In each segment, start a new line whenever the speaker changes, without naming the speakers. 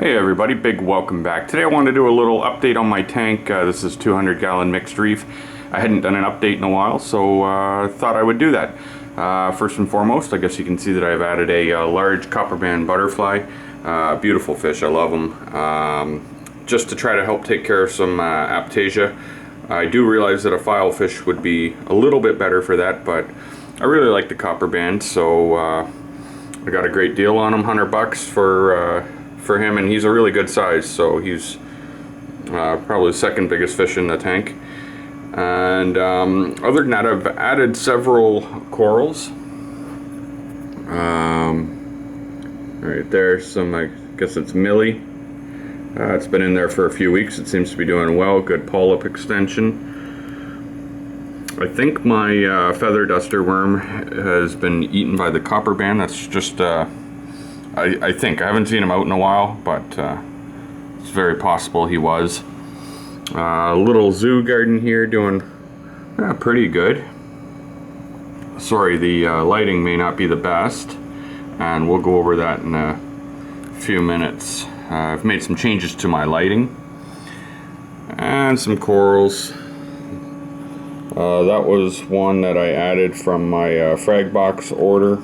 Hey everybody, big welcome back. Today I wanted to do a little update on my tank. This is 200-gallon mixed reef. I hadn't done an update in a while, so thought I would do that. First and foremost, I guess you can see that I've added a large Copperband butterfly. Beautiful fish, I love them. Just to try to help take care of some aptasia. I do realize that a file fish would be a little bit better for that, but I really like the Copperband, so I got a great deal on him, $100 for him, and he's a really good size, so he's probably the second biggest fish in the tank. And other than that, I've added several corals. Right there, some, I guess it's Millie. It's been in there for a few weeks. It seems to be doing well. Good polyp extension. I think my feather duster worm has been eaten by the Copperband. That's just I think. I haven't seen him out in a while, but it's very possible he was. Little zoo garden here doing pretty good. Sorry, the lighting may not be the best, and we'll go over that in a few minutes. I've made some changes to my lighting and some corals. That was one that I added from my frag box order.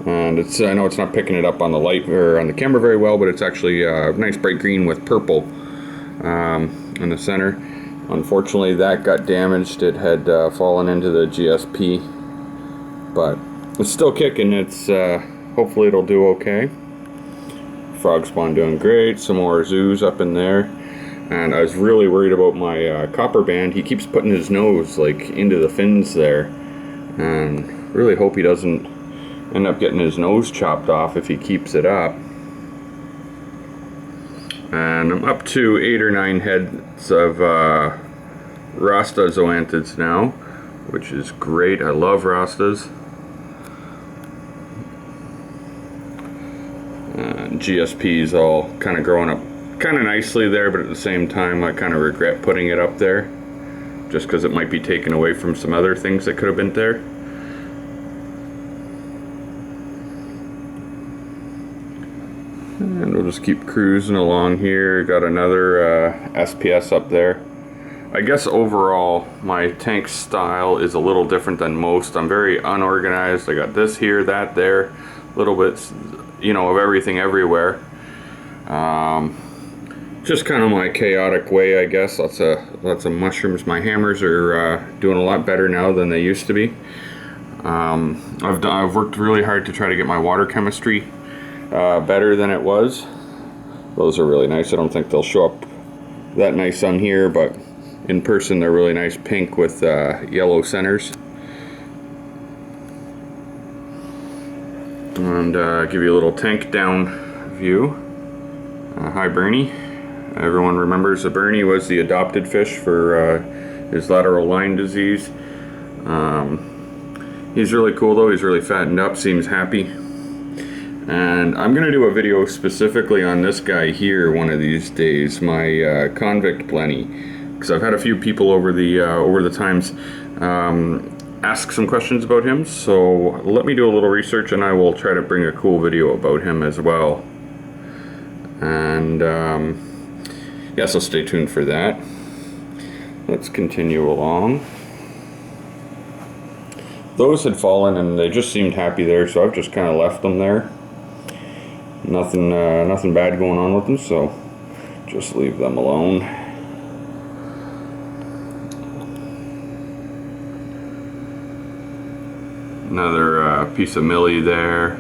And it's, I know it's not picking it up on the light or on the camera very well, but it's actually a nice bright green with purple in the center. Unfortunately, that got damaged. It had fallen into the GSP, but it's still kicking. It's hopefully it'll do okay. Frog spawn doing great. Some more zoos up in there. And I was really worried about my Copperband. He keeps putting his nose like into the fins there, and really hope he doesn't end up getting his nose chopped off if he keeps it up. And I'm up to 8 or 9 heads of Rasta zoanthids now, which is great. I love Rastas. GSP's all kind of growing up kind of nicely there, but at the same time I kind of regret putting it up there just because it might be taken away from some other things that could have been there. And we'll just keep cruising along here. Got another SPS up there. I guess overall my tank style is a little different than most. I'm very unorganized. I got this here, that there, a little bit, you know, of everything everywhere. Just kind of my chaotic way, I guess. Lots of mushrooms. My hammers are doing a lot better now than they used to be. I've worked really hard to try to get my water chemistry better than it was. Those are really nice. I don't think they'll show up that nice on here, but in person they're really nice pink with yellow centers. And give you a little tank down view. Hi Bernie. Everyone remembers that Bernie was the adopted fish for his lateral line disease. He's really cool though. He's really fattened up, seems happy. And I'm going to do a video specifically on this guy here one of these days, my convict plenty, because I've had a few people over the times ask some questions about him, so let me do a little research and I will try to bring a cool video about him as well. And yeah, so stay tuned for that. Let's continue along. Those had fallen and they just seemed happy there, so I've just kind of left them there. Nothing bad going on with them, so just leave them alone. Another piece of Millie there.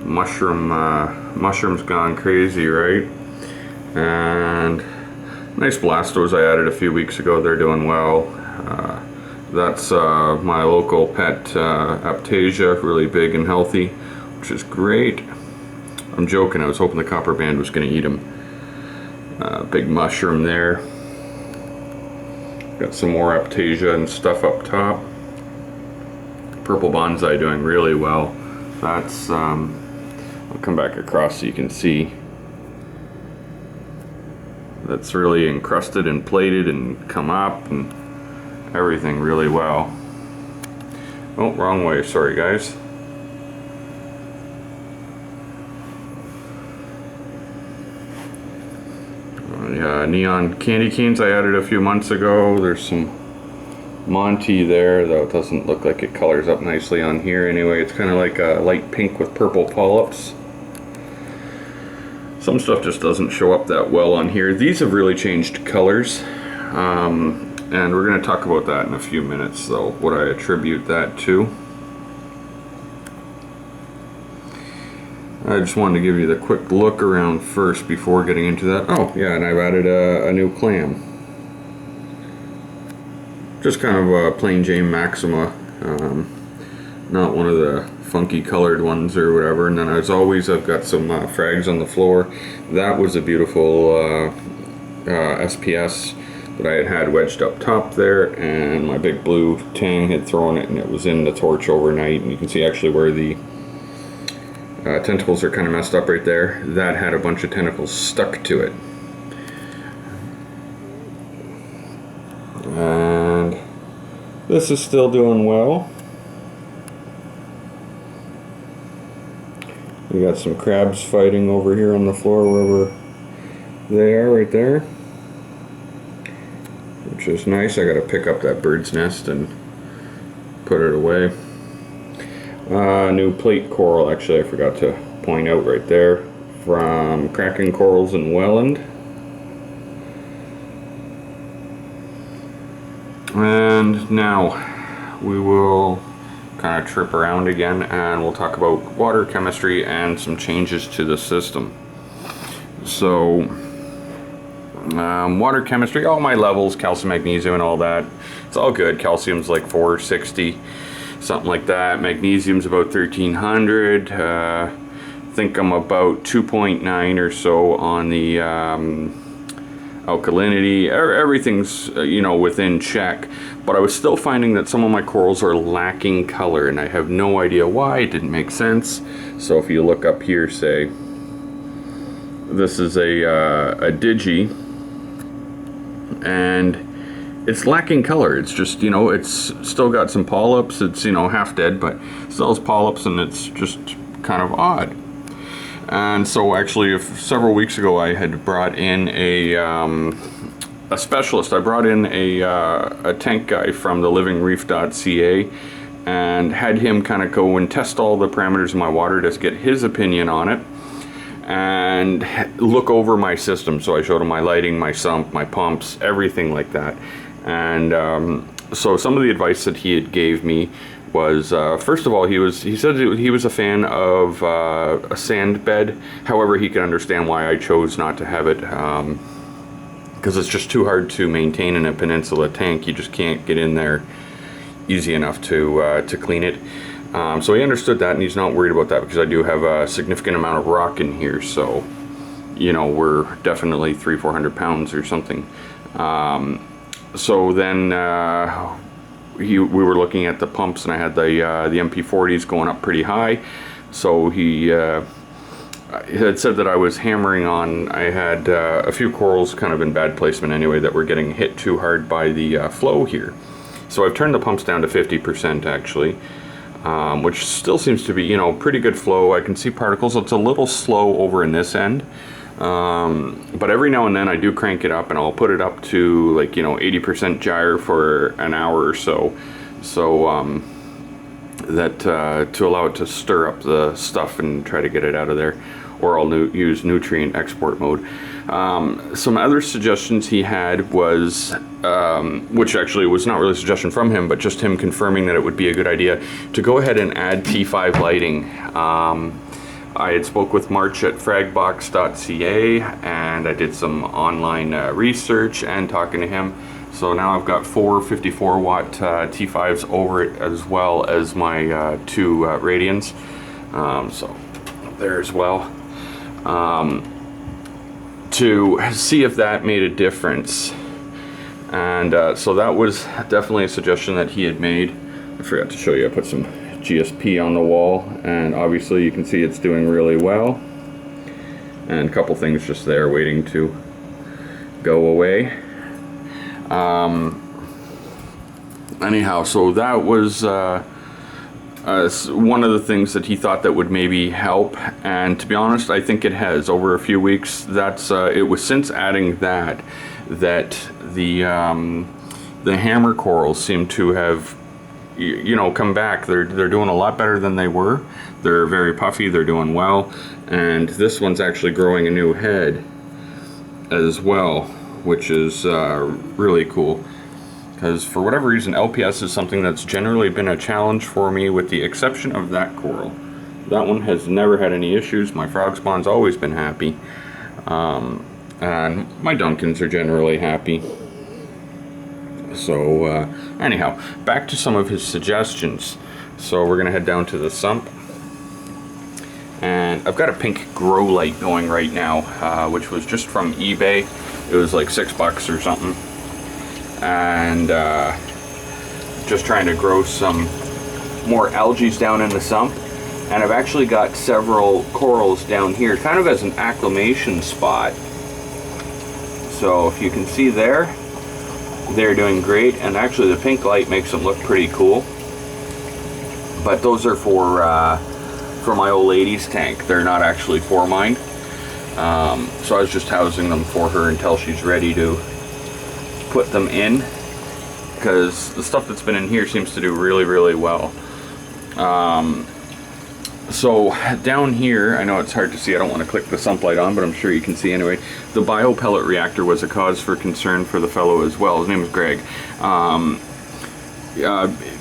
Mushroom's gone crazy, right? And nice blastos I added a few weeks ago. They're doing well. That's my local pet aptasia, really big and healthy, which is great. I'm joking, I was hoping the Copperband was going to eat him. Big mushroom there. Got some more aptasia and stuff up top. Purple bonsai doing really well. That's, I'll come back across so you can see. That's really encrusted and plated and come up and everything really well. Oh, wrong way, sorry guys. my neon candy canes I added a few months ago. There's some Monty there, though it doesn't look like it colors up nicely on here. Anyway, it's kind of like a light pink with purple polyps. Some stuff just doesn't show up that well on here. These have really changed colors, and we're going to talk about that in a few minutes, though, what I attribute that to. I just wanted to give you the quick look around first before getting into that. Oh, yeah, and I've added a new clam. Just kind of a plain Jane Maxima, not one of the funky colored ones or whatever. And then as always, I've got some frags on the floor. That was a beautiful SPS that I had wedged up top there, and my big blue tang had thrown it, and it was in the torch overnight. And you can see actually where the tentacles are kind of messed up right there. That had a bunch of tentacles stuck to it. And this is still doing well. We got some crabs fighting over here on the floor wherever they are right there, which is nice. I gotta pick up that bird's nest and put it away. New plate coral, actually I forgot to point out right there, from Cracking Corals in Welland. And now we will kind of trip around again, and we'll talk about water chemistry and some changes to the system. So water chemistry, all my levels, calcium, magnesium, and all that, it's all good. Calcium's like 460, something like that. Magnesium's about 1300. I think I'm about 2.9 or so on the alkalinity. Everything's within check, but I was still finding that some of my corals are lacking color, and I have no idea why. It didn't make sense. So if you look up here, say this is a digi, and it's lacking color. It's just, it's still got some polyps. It's, half dead, but still has polyps, and it's just kind of odd. And so actually several weeks ago I had brought in a specialist. I brought in a tank guy from the livingreef.ca and had him kind of go and test all the parameters of my water to get his opinion on it and look over my system. So I showed him my lighting, my sump, my pumps, everything like that. And so some of the advice that he had gave me was, first of all, he said he was a fan of a sand bed. However, he could understand why I chose not to have it, because it's just too hard to maintain in a peninsula tank. You just can't get in there easy enough to clean it. So he understood that, and he's not worried about that, because I do have a significant amount of rock in here. So, we're definitely 300-400 pounds or something. So then we were looking at the pumps, and I had the MP40s going up pretty high. So he had said that I was hammering on. I had a few corals kind of in bad placement anyway that were getting hit too hard by the flow here. So I've turned the pumps down to 50% actually, which still seems to be, pretty good flow. I can see particles. It's a little slow over in this end. But every now and then I do crank it up, and I'll put it up to 80% gyre for an hour or so, that to allow it to stir up the stuff and try to get it out of there, or I'll use nutrient export mode. Some other suggestions he had was, which actually was not really a suggestion from him, but just him confirming that it would be a good idea to go ahead and add T5 lighting. I had spoke with March at fragbox.ca, and I did some online research and talking to him. So now I've got 4 54 watt T5s over it, as well as my 2 Radions. So there as well. To see if that made a difference. And so that was definitely a suggestion that he had made. I forgot to show you, I put some GSP on the wall, and obviously you can see it's doing really well, and a couple things just there waiting to go away. Anyhow, so that was one of the things that he thought that would maybe help, and to be honest, I think it has. Over a few weeks, that's it was since adding that the hammer corals seem to have, you know, come back. They're doing a lot better than they were. They're very puffy, they're doing well, and this one's actually growing a new head as well, which is really cool. Because for whatever reason, LPS is something that's generally been a challenge for me, with the exception of that coral. That one has never had any issues. My frog spawn's always been happy. And my Duncans are generally happy. So anyhow, back to some of his suggestions. So we're gonna head down to the sump. And I've got a pink grow light going right now, which was just from eBay. It was like $6 or something. And just trying to grow some more algae down in the sump. And I've actually got several corals down here, kind of as an acclimation spot. So if you can see there, they're doing great, and actually the pink light makes them look pretty cool. But those are for my old lady's tank. They're not actually for mine. So I was just housing them for her until she's ready to put them in, because the stuff that's been in here seems to do really, really well. So down here, I know it's hard to see, I don't want to click the sump light on, but I'm sure you can see anyway. The bio pellet reactor was a cause for concern for the fellow as well. His name is Greg.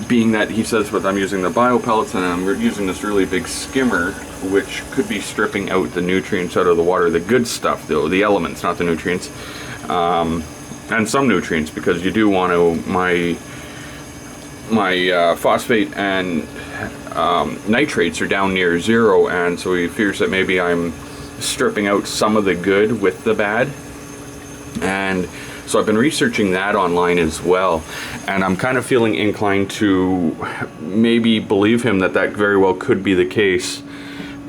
Being that he says I'm using the bio pellets and I'm using this really big skimmer, which could be stripping out the nutrients out of the water, the good stuff though, the elements, not the nutrients. And some nutrients, because you do want to, my phosphate and nitrates are down near zero, and so he fears that maybe I'm stripping out some of the good with the bad. And so I've been researching that online as well, and I'm kind of feeling inclined to maybe believe him that very well could be the case.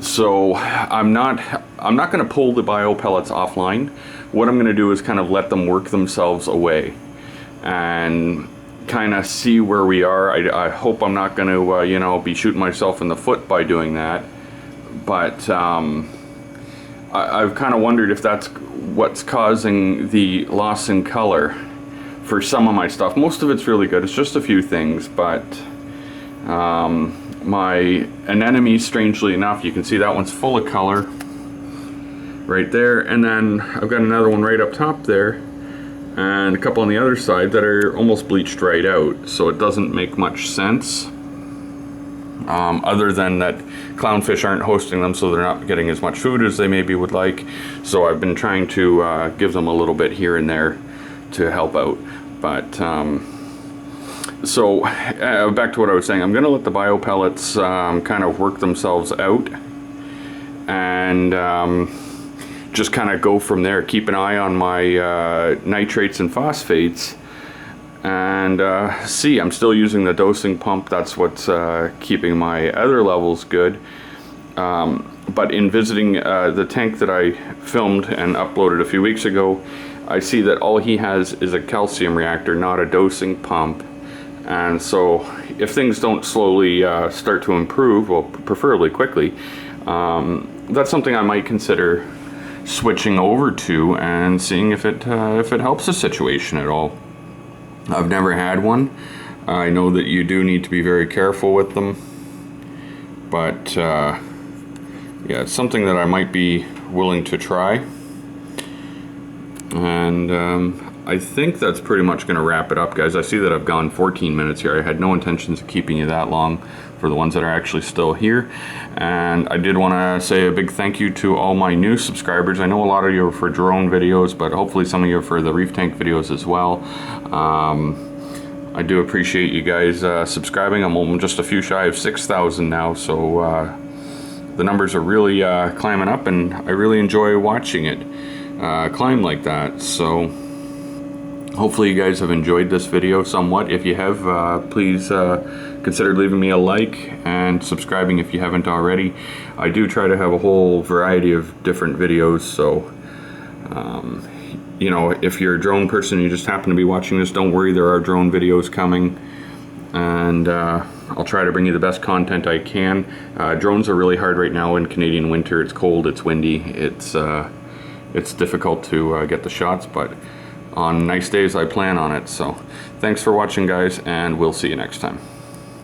So I'm not going to pull the bio pellets offline. What I'm going to do is kind of let them work themselves away and kind of see where we are. I hope I'm not going to you know, be shooting myself in the foot by doing that, but I've kind of wondered if that's what's causing the loss in color for some of my stuff. Most of it's really good. It's just a few things, but my anemone, strangely enough, you can see that one's full of color right there, and then I've got another one right up top there, and a couple on the other side that are almost bleached right out, so it doesn't make much sense. Other than that clownfish aren't hosting them, so they're not getting as much food as they maybe would like. So I've been trying to give them a little bit here and there to help out. But so back to what I was saying, I'm going to let the bio pellets kind of work themselves out, and just kind of go from there. Keep an eye on my nitrates and phosphates, and see, I'm still using the dosing pump. That's what's keeping my other levels good. But in visiting the tank that I filmed and uploaded a few weeks ago, I see that all he has is a calcium reactor, not a dosing pump. And so if things don't slowly start to improve, well, preferably quickly, that's something I might consider switching over to and seeing if it helps the situation at all. I've never had one. I know that you do need to be very careful with them, but yeah, it's something that I might be willing to try. And I think that's pretty much going to wrap it up, guys. I see that I've gone 14 minutes here. I had no intentions of keeping you that long, for the ones that are actually still here. And I did want to say a big thank you to all my new subscribers. I know a lot of you are for drone videos, but hopefully some of you are for the reef tank videos as well. I do appreciate you guys subscribing. I'm just a few shy of 6,000 now, so the numbers are really climbing up, and I really enjoy watching it climb like that. So hopefully you guys have enjoyed this video somewhat. If you have, please consider leaving me a like and subscribing if you haven't already. I do try to have a whole variety of different videos, so you know, if you're a drone person and you just happen to be watching this, don't worry, there are drone videos coming. And I'll try to bring you the best content I can. Drones are really hard right now in Canadian winter. It's cold, it's windy, it's difficult to get the shots, but on nice days I plan on it. So thanks for watching, guys, and we'll see you next time.